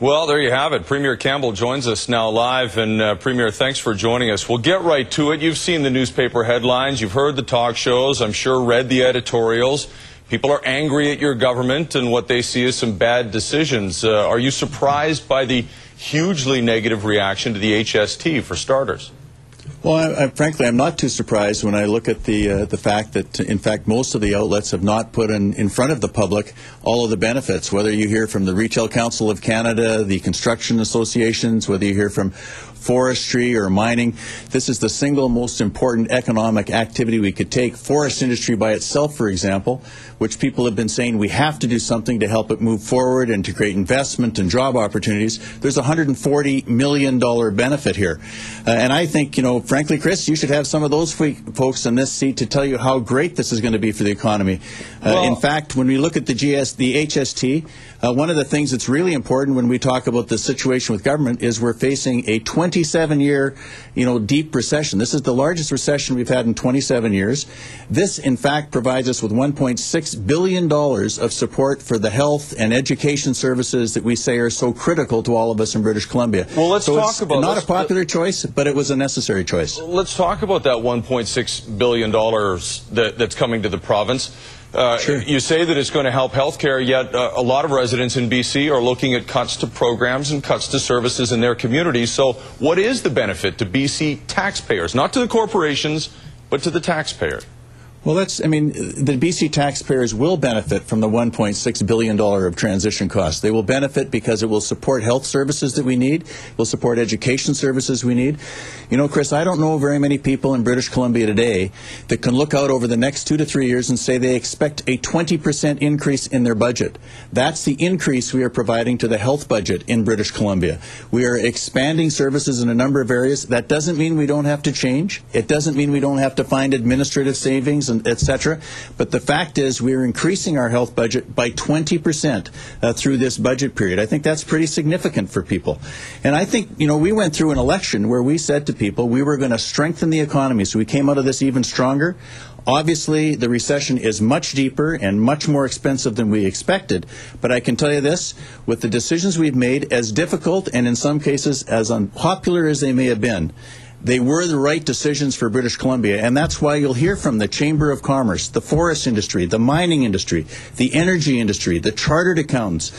Well, there you have it. Premier Campbell joins us now live. And Premier, thanks for joining us. We'll get right to it. You've seen the newspaper headlines. You've heard the talk shows. I'm sure read the editorials. People are angry at your government and what they see as some bad decisions. Are you surprised by the hugely negative reaction to the HST, for starters? Well, frankly, I'm not too surprised when I look at the fact that, in fact, most of the outlets have not put in front of the public all of the benefits, whether you hear from the Retail Council of Canada, the construction associations, whether you hear from forestry or mining. This is the single most important economic activity we could take. Forest industry by itself, for example, which people have been saying we have to do something to help it move forward and to create investment and job opportunities. There's a $140 million benefit here. And I think, frankly, Chris, you should have some of those folks in this seat to tell you how great this is going to be for the economy. In fact, when we look at the HST, one of the things that's really important when we talk about the situation with government is we're facing a 27-year, deep recession. This is the largest recession we've had in 27 years. This, in fact, provides us with $1.6 billion of support for the health and education services that we say are so critical to all of us in British Columbia. Well, let's talk about not a popular choice, but it was a necessary choice. Let's talk about that $1.6 billion that's coming to the province. Sure. You say that it's going to help healthcare, yet a lot of residents in BC are looking at cuts to programs and cuts to services in their communities. So what is the benefit to BC taxpayers? Not to the corporations, but to the taxpayer. Well, the BC taxpayers will benefit from the $1.6 billion of transition costs. They will benefit because it will support health services that we need. It will support education services we need. Chris, I don't know very many people in British Columbia today that can look out over the next 2 to 3 years and say they expect a 20% increase in their budget. That's the increase we are providing to the health budget in British Columbia. We are expanding services in a number of areas. That doesn't mean we don't have to change. It doesn't mean we don't have to find administrative savings, etc. But the fact is we're increasing our health budget by 20% through this budget period. I think that's pretty significant for people. And I think, we went through an election where we said to people we were going to strengthen the economy, so we came out of this even stronger. Obviously, the recession is much deeper and much more expensive than we expected. But I can tell you this, with the decisions we've made, as difficult and in some cases as unpopular as they may have been, they were the right decisions for British Columbia, and that's why you'll hear from the Chamber of Commerce, the forest industry, the mining industry, the energy industry, the chartered accountants,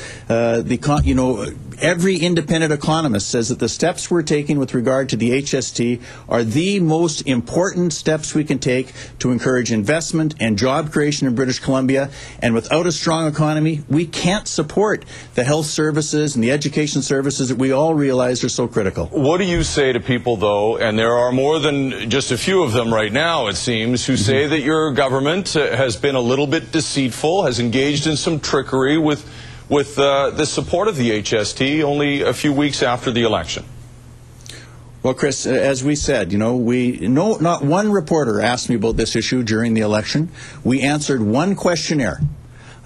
every independent economist says that the steps we're taking with regard to the HST are the most important steps we can take to encourage investment and job creation in British Columbia. And without a strong economy, we can't support the health services and the education services that we all realize are so critical. What do you say to people, though, and there are more than just a few of them right now, it seems, who say that your government has been a little bit deceitful, has engaged in some trickery with the support of the HST only a few weeks after the election? Well, Chris, as we said, not one reporter asked me about this issue during the election. We answered one questionnaire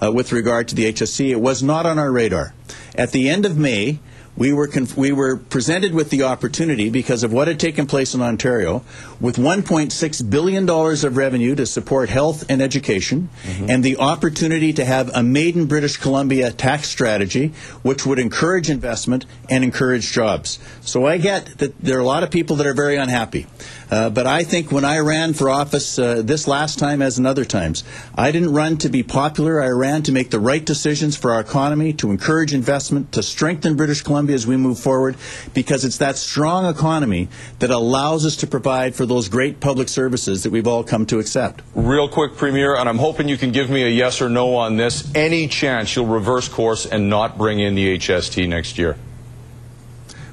with regard to the HST. It was not on our radar. At the end of May, we were presented with the opportunity, because of what had taken place in Ontario, with $1.6 billion of revenue to support health and education, and the opportunity to have a made in British Columbia tax strategy, which would encourage investment and encourage jobs. So I get that there are a lot of people that are very unhappy. But I think when I ran for office this last time as in other times, I didn't run to be popular. I ran to make the right decisions for our economy, to encourage investment, to strengthen British Columbia as we move forward, because it's that strong economy that allows us to provide for those great public services that we've all come to accept. Real quick, Premier, and I'm hoping you can give me a yes or no on this. Any chance you'll reverse course and not bring in the HST next year?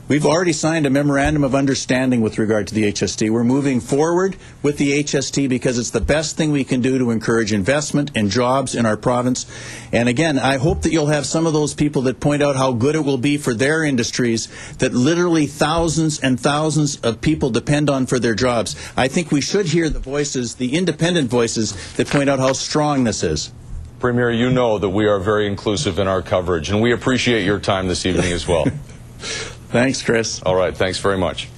We've already signed a memorandum of understanding with regard to the HST. We're moving forward with the HST because it's the best thing we can do to encourage investment and jobs in our province. And again, I hope that you'll have some of those people that point out how good it will be for their industries that literally thousands and thousands of people depend on for their jobs. I think we should hear the voices, the independent voices, that point out how strong this is. Premier, you know that we are very inclusive in our coverage, and we appreciate your time this evening as well. Thanks, Chris. All right, thanks very much.